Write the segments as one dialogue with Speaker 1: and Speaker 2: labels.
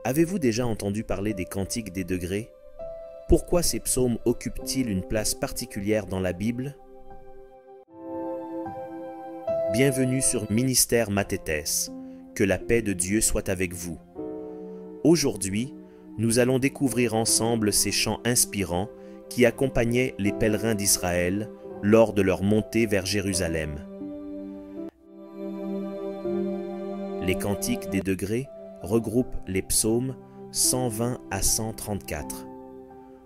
Speaker 1: Avez-vous déjà entendu parler des cantiques des degrés? Pourquoi ces psaumes occupent-ils une place particulière dans la Bible? Bienvenue sur Ministère Mathétès. Que la paix de Dieu soit avec vous. Aujourd'hui, nous allons découvrir ensemble ces chants inspirants qui accompagnaient les pèlerins d'Israël lors de leur montée vers Jérusalem. Les cantiques des degrés regroupent les psaumes 120 à 134.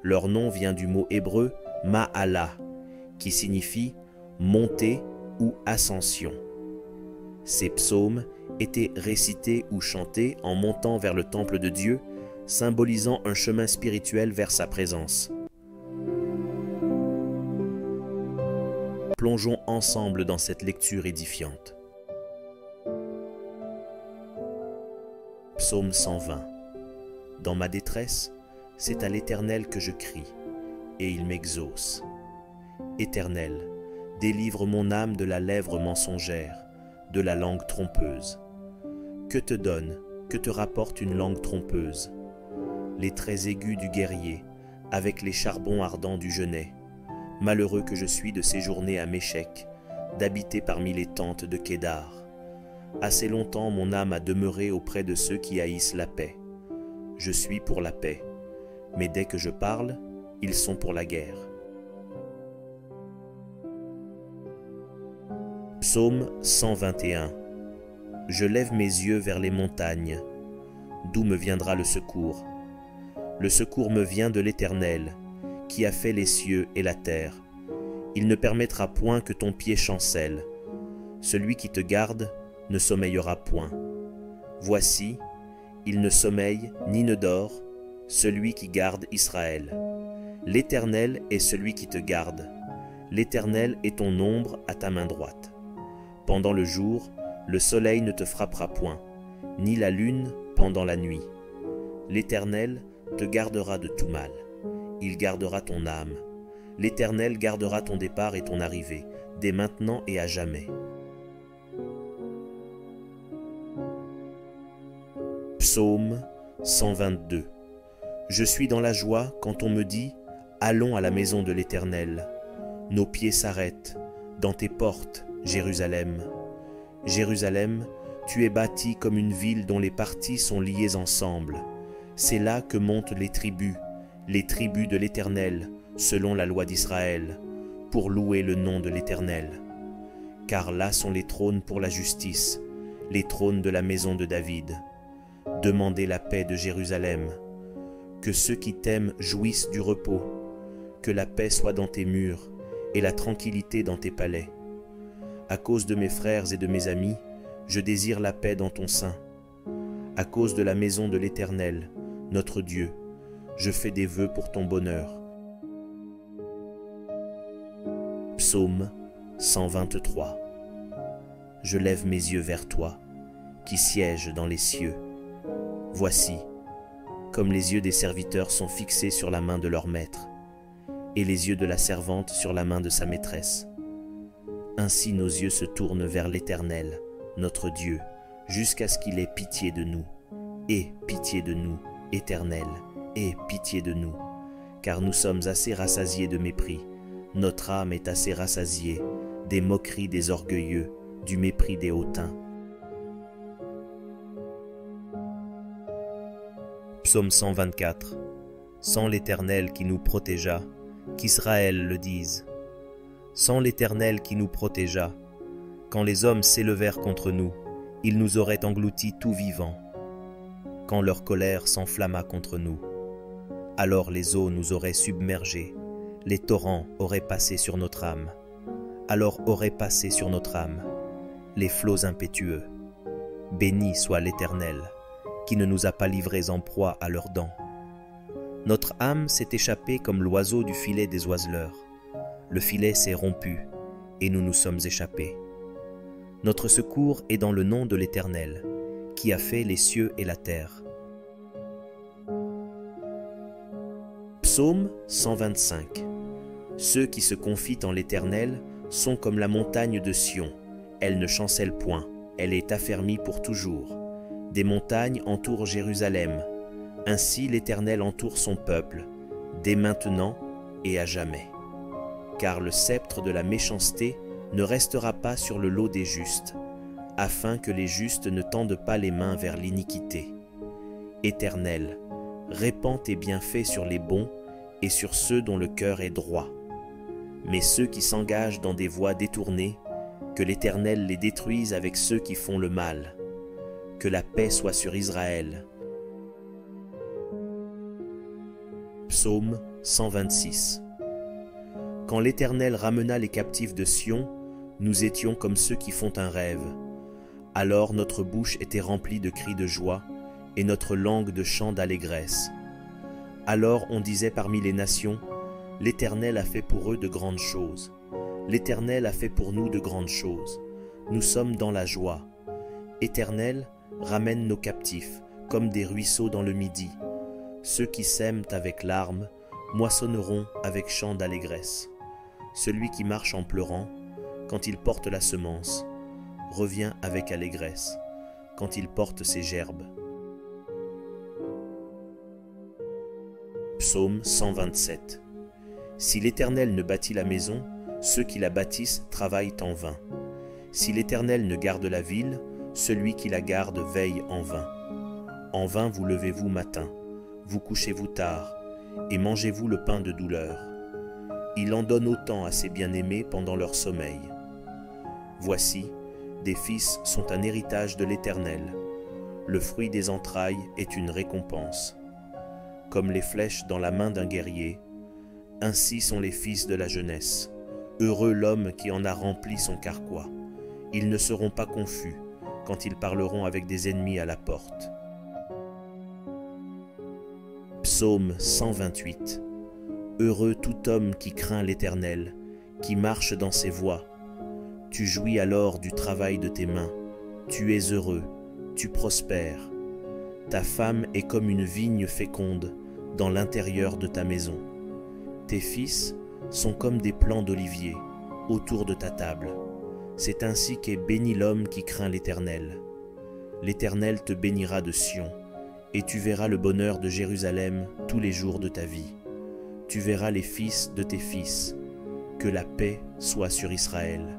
Speaker 1: Leur nom vient du mot hébreu Ma'ala, qui signifie montée ou ascension. Ces psaumes étaient récités ou chantés en montant vers le temple de Dieu, symbolisant un chemin spirituel vers sa présence. Plongeons ensemble dans cette lecture édifiante. Psaume 120. Dans ma détresse, c'est à l'Éternel que je crie, et il m'exauce. Éternel, délivre mon âme de la lèvre mensongère, de la langue trompeuse. Que te donne, que te rapporte une langue trompeuse? Les traits aigus du guerrier, avec les charbons ardents du genêt. Malheureux que je suis de séjourner à Méchec, d'habiter parmi les tentes de Kédar. Assez longtemps mon âme a demeuré auprès de ceux qui haïssent la paix. Je suis pour la paix, mais dès que je parle, ils sont pour la guerre. Psaume 121. Je lève mes yeux vers les montagnes. D'où me viendra le secours? Le secours me vient de l'Éternel, qui a fait les cieux et la terre. Il ne permettra point que ton pied chancelle. Celui qui te garde ne sommeillera point. Voici, il ne sommeille ni ne dort, celui qui garde Israël. L'Éternel est celui qui te garde. L'Éternel est ton ombre à ta main droite. Pendant le jour, le soleil ne te frappera point, ni la lune pendant la nuit. L'Éternel te gardera de tout mal. Il gardera ton âme. L'Éternel gardera ton départ et ton arrivée, dès maintenant et à jamais. Psaume 122. Je suis dans la joie quand on me dit « Allons à la maison de l'Éternel ». Nos pieds s'arrêtent dans tes portes, Jérusalem. Jérusalem, tu es bâtie comme une ville dont les parties sont liées ensemble. C'est là que montent les tribus de l'Éternel, selon la loi d'Israël, pour louer le nom de l'Éternel. Car là sont les trônes pour la justice, les trônes de la maison de David. Demandez la paix de Jérusalem. Que ceux qui t'aiment jouissent du repos. Que la paix soit dans tes murs et la tranquillité dans tes palais. À cause de mes frères et de mes amis, je désire la paix dans ton sein. À cause de la maison de l'Éternel, notre Dieu, je fais des vœux pour ton bonheur. Psaume 123. Je lève mes yeux vers toi, qui sièges dans les cieux. Voici, comme les yeux des serviteurs sont fixés sur la main de leur maître, et les yeux de la servante sur la main de sa maîtresse. Ainsi nos yeux se tournent vers l'Éternel, notre Dieu, jusqu'à ce qu'il ait pitié de nous. Aie pitié de nous, Éternel, aie pitié de nous, car nous sommes assez rassasiés de mépris. Notre âme est assez rassasiée des moqueries des orgueilleux, du mépris des hautains. Psaume 124. Sans l'Éternel qui nous protégea, qu'Israël le dise. Sans l'Éternel qui nous protégea, quand les hommes s'élevèrent contre nous, ils nous auraient engloutis tout vivants. Quand leur colère s'enflamma contre nous, alors les eaux nous auraient submergés, les torrents auraient passé sur notre âme. Alors auraient passé sur notre âme les flots impétueux. Béni soit l'Éternel, qui ne nous a pas livrés en proie à leurs dents. Notre âme s'est échappée comme l'oiseau du filet des oiseleurs. Le filet s'est rompu, et nous nous sommes échappés. Notre secours est dans le nom de l'Éternel, qui a fait les cieux et la terre. Psaume 125. Ceux qui se confient en l'Éternel sont comme la montagne de Sion. Elle ne chancelle point, elle est affermie pour toujours. Des montagnes entourent Jérusalem, Ainsi l'Éternel entoure son peuple, dès maintenant et à jamais. Car le sceptre de la méchanceté ne restera pas sur le lot des justes, afin que les justes ne tendent pas les mains vers l'iniquité. Éternel, répands tes bienfaits sur les bons et sur ceux dont le cœur est droit. Mais ceux qui s'engagent dans des voies détournées, que l'Éternel les détruise avec ceux qui font le mal. Que la paix soit sur Israël. Psaume 126. Quand l'Éternel ramena les captifs de Sion, nous étions comme ceux qui font un rêve. Alors notre bouche était remplie de cris de joie, et notre langue de chants d'allégresse. Alors on disait parmi les nations, l'Éternel a fait pour eux de grandes choses. L'Éternel a fait pour nous de grandes choses. Nous sommes dans la joie. Éternel, ramène nos captifs, comme des ruisseaux dans le midi. Ceux qui sèment avec larmes, moissonneront avec chants d'allégresse. Celui qui marche en pleurant, quand il porte la semence, revient avec allégresse, quand il porte ses gerbes. Psaume 127. Si l'Éternel ne bâtit la maison, ceux qui la bâtissent travaillent en vain. Si l'Éternel ne garde la ville, celui qui la garde veille en vain. En vain vous levez-vous matin, vous couchez-vous tard, et mangez-vous le pain de douleur. Il en donne autant à ses bien-aimés pendant leur sommeil. Voici, des fils sont un héritage de l'Éternel. Le fruit des entrailles est une récompense. Comme les flèches dans la main d'un guerrier, ainsi sont les fils de la jeunesse. Heureux l'homme qui en a rempli son carquois. Ils ne seront pas confus quand ils parleront avec des ennemis à la porte. Psaume 128. Heureux tout homme qui craint l'Éternel, qui marche dans ses voies. Tu jouis alors du travail de tes mains. Tu es heureux, tu prospères. Ta femme est comme une vigne féconde dans l'intérieur de ta maison. Tes fils sont comme des plants d'olivier autour de ta table. C'est ainsi qu'est béni l'homme qui craint l'Éternel. L'Éternel te bénira de Sion, et tu verras le bonheur de Jérusalem tous les jours de ta vie. Tu verras les fils de tes fils. Que la paix soit sur Israël.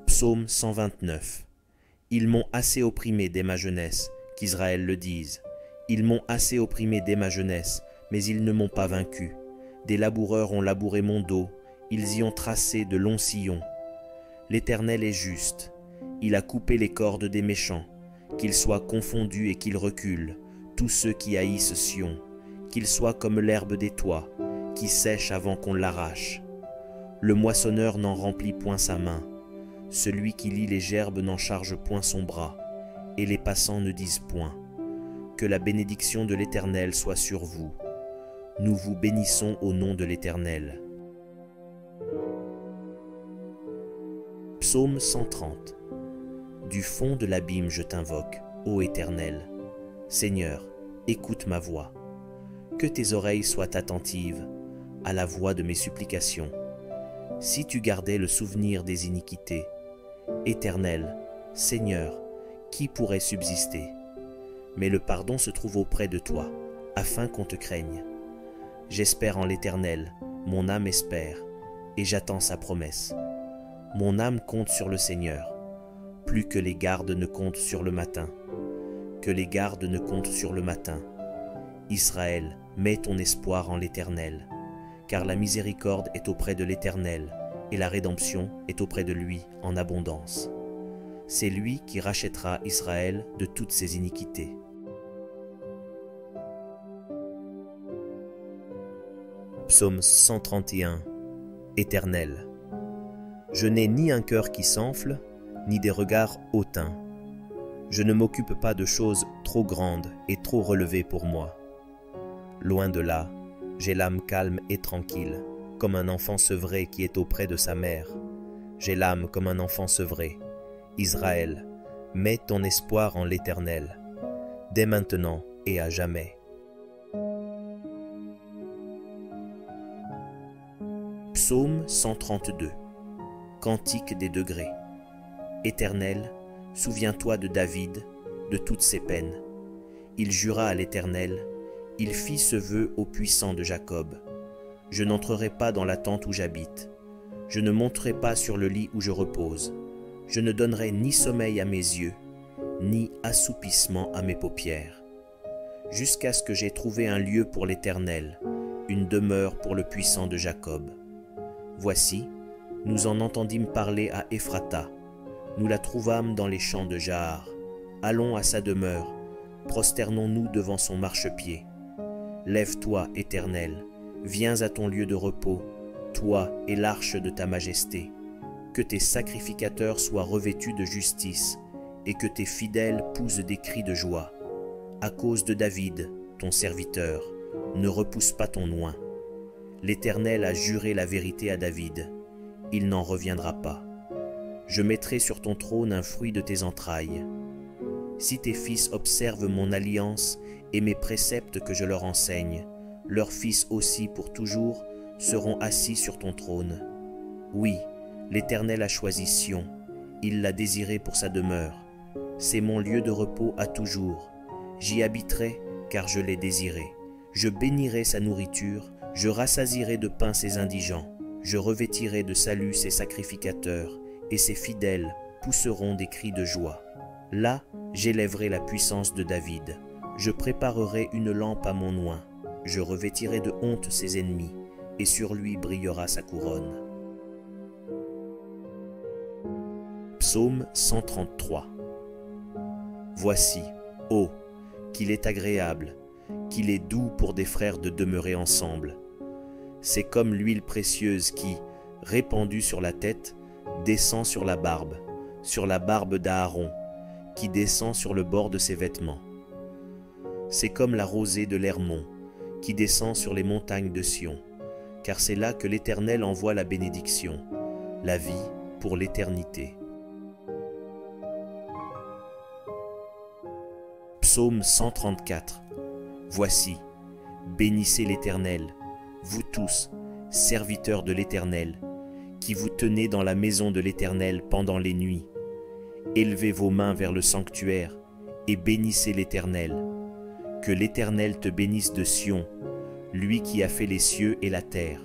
Speaker 1: Psaume 129. Ils m'ont assez opprimé dès ma jeunesse, qu'Israël le dise. Ils m'ont assez opprimé dès ma jeunesse, mais ils ne m'ont pas vaincu. Des laboureurs ont labouré mon dos, ils y ont tracé de longs sillons. L'Éternel est juste, il a coupé les cordes des méchants, qu'ils soient confondus et qu'ils reculent, tous ceux qui haïssent Sion, qu'ils soient comme l'herbe des toits, qui sèche avant qu'on l'arrache. Le moissonneur n'en remplit point sa main, celui qui lie les gerbes n'en charge point son bras, et les passants ne disent point. Que la bénédiction de l'Éternel soit sur vous. Nous vous bénissons au nom de l'Éternel. Psaume 130. Du fond de l'abîme je t'invoque, ô Éternel. Seigneur, écoute ma voix. Que tes oreilles soient attentives à la voix de mes supplications. Si tu gardais le souvenir des iniquités, Éternel, Seigneur, qui pourrait subsister? Mais le pardon se trouve auprès de toi, afin qu'on te craigne. J'espère en l'Éternel, mon âme espère, et j'attends sa promesse. Mon âme compte sur le Seigneur, plus que les gardes ne comptent sur le matin. Que les gardes ne comptent sur le matin. Israël, mets ton espoir en l'Éternel, car la miséricorde est auprès de l'Éternel, et la rédemption est auprès de lui en abondance. C'est lui qui rachètera Israël de toutes ses iniquités. Psaume 131. Éternel, je n'ai ni un cœur qui s'enfle, ni des regards hautains. Je ne m'occupe pas de choses trop grandes et trop relevées pour moi. Loin de là, j'ai l'âme calme et tranquille, comme un enfant sevré qui est auprès de sa mère. J'ai l'âme comme un enfant sevré. Israël, mets ton espoir en l'Éternel, dès maintenant et à jamais. Psaume 132. Cantique des degrés. Éternel, souviens-toi de David, de toutes ses peines. Il jura à l'Éternel, il fit ce vœu au puissant de Jacob. Je n'entrerai pas dans la tente où j'habite, je ne monterai pas sur le lit où je repose, je ne donnerai ni sommeil à mes yeux, ni assoupissement à mes paupières, jusqu'à ce que j'aie trouvé un lieu pour l'Éternel, une demeure pour le puissant de Jacob. Voici, nous en entendîmes parler à Ephrata, nous la trouvâmes dans les champs de Jahar. Allons à sa demeure, prosternons-nous devant son marchepied. Lève-toi, Éternel, viens à ton lieu de repos, toi et l'arche de ta majesté. Que tes sacrificateurs soient revêtus de justice, et que tes fidèles poussent des cris de joie. À cause de David, ton serviteur, ne repousse pas ton oint. L'Éternel a juré la vérité à David, il n'en reviendra pas. Je mettrai sur ton trône un fruit de tes entrailles. Si tes fils observent mon alliance et mes préceptes que je leur enseigne, leurs fils aussi pour toujours seront assis sur ton trône. Oui, l'Éternel a choisi Sion, il l'a désiré pour sa demeure. C'est mon lieu de repos à toujours. J'y habiterai car je l'ai désiré. Je bénirai sa nourriture, je rassasierai de pain ses indigents. Je revêtirai de salut ses sacrificateurs, et ses fidèles pousseront des cris de joie. Là, j'élèverai la puissance de David. Je préparerai une lampe à mon oint. Je revêtirai de honte ses ennemis, et sur lui brillera sa couronne. Psaume 133. Voici, ô, qu'il est agréable, qu'il est doux pour des frères de demeurer ensemble. C'est comme l'huile précieuse qui, répandue sur la tête, descend sur la barbe d'Aaron, qui descend sur le bord de ses vêtements. C'est comme la rosée de l'Hermon, qui descend sur les montagnes de Sion, car c'est là que l'Éternel envoie la bénédiction, la vie pour l'éternité. Psaume 134. Voici, bénissez l'Éternel, vous tous, serviteurs de l'Éternel, qui vous tenez dans la maison de l'Éternel pendant les nuits. Élevez vos mains vers le sanctuaire et bénissez l'Éternel. Que l'Éternel te bénisse de Sion, lui qui a fait les cieux et la terre.